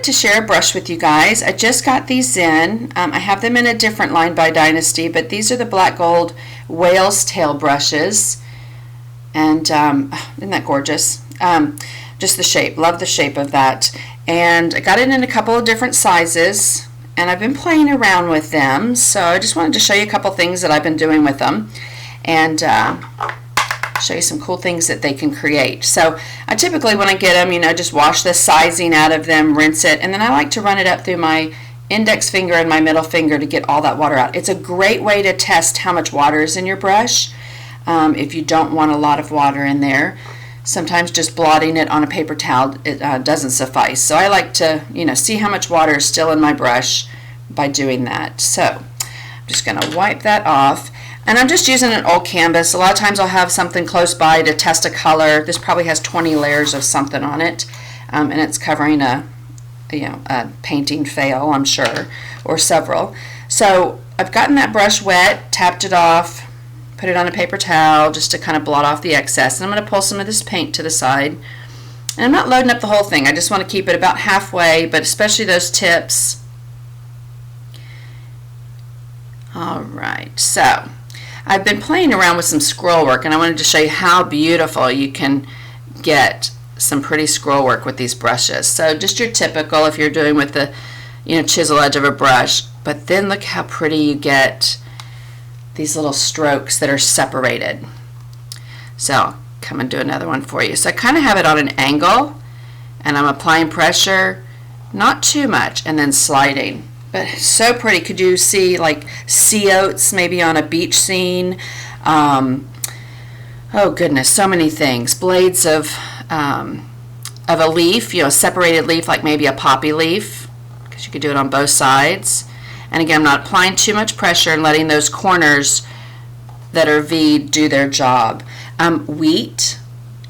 to share a brush with you guys. I just got these in. I have them in a different line by Dynasty, but these are the black gold whale's tail brushes. And isn't that gorgeous? Just the shape. Love the shape of that. And I got it in a couple of different sizes, and I've been playing around with them. So I just wanted to show you a couple things that I've been doing with them, and show you some cool things that they can create. So I typically, when I get them, just wash the sizing out of them, rinse it, and then I like to run it up through my index finger and my middle finger to get all that water out. It's a great way to test how much water is in your brush. If you don't want a lot of water in there, sometimes just blotting it on a paper towel doesn't suffice. So I like to see how much water is still in my brush by doing that. So I'm just going to wipe that off. And I'm just using an old canvas. A lot of times I'll have something close by to test a color. This probably has 20 layers of something on it, and it's covering a painting fail, I'm sure, or several. So I've gotten that brush wet, tapped it off, put it on a paper towel just to kind of blot off the excess. And I'm going to pull some of this paint to the side. And I'm not loading up the whole thing. I just want to keep it about halfway, but especially those tips. All right, so I've been playing around with some scroll work, and I wanted to show you how beautiful you can get some pretty scroll work with these brushes. So just your typical, if you're doing with the chisel edge of a brush, but then look how pretty you get these little strokes that are separated. So I'll come and do another one for you. So I kind of have it on an angle, and I'm applying pressure, not too much, and then sliding. But so pretty. Could you see like sea oats maybe on a beach scene? Oh goodness, so many things. Blades of a leaf, a separated leaf, like maybe a poppy leaf, because you could do it on both sides. And again, I'm not applying too much pressure and letting those corners that are V'd do their job. Wheat,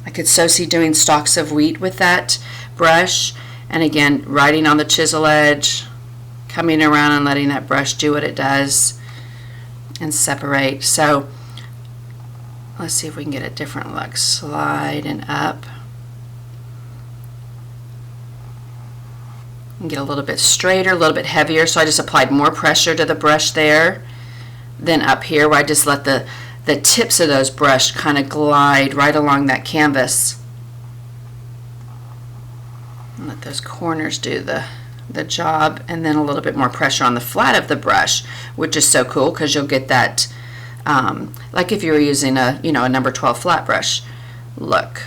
I could so see doing stalks of wheat with that brush. And again, writing on the chisel edge, coming around and letting that brush do what it does and separate. So let's see if we can get a different look. Slide and up. And get a little bit straighter, a little bit heavier. So I just applied more pressure to the brush there. Then up here where I just let the tips of those brush kind of glide right along that canvas. And let those corners do the job, and then a little bit more pressure on the flat of the brush, which is so cool because you'll get that like if you were using a a number 12 flat brush look.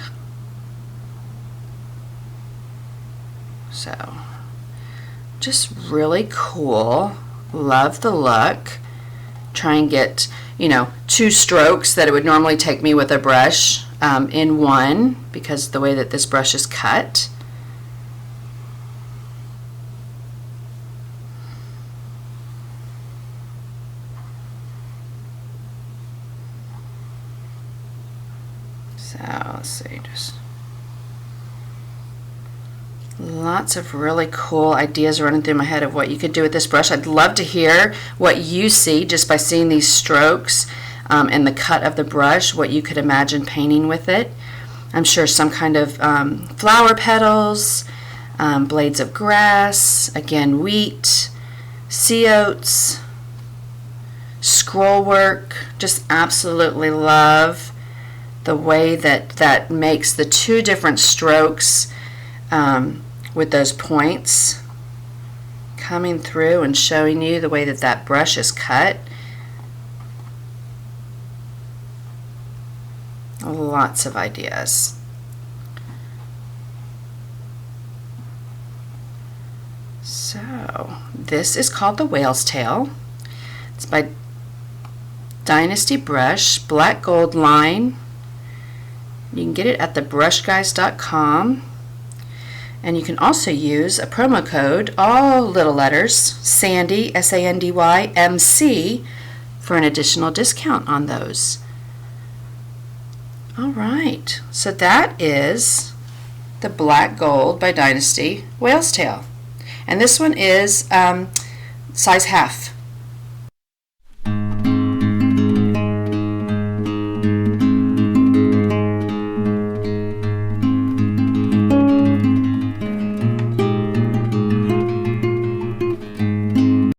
So just really cool. Love the look. Try and get 2 strokes that it would normally take me with a brush in one, because the way that this brush is cut. So let's see, just lots of really cool ideas running through my head of what you could do with this brush. I'd love to hear what you see just by seeing these strokes and the cut of the brush, what you could imagine painting with it. I'm sure some kind of flower petals, blades of grass, again wheat, sea oats, scroll work. Just absolutely love the way that makes the 2 different strokes with those points coming through and showing you the way that brush is cut. Lots of ideas. So this is called the whale's tail. It's by Dynasty brush, black gold line. You can get it at thebrushguys.com, and you can also use a promo code, all little letters, Sandy, S-A-N-D-Y, MC, for an additional discount on those. All right, so that is the black gold by Dynasty whale's tail, and this one is size half.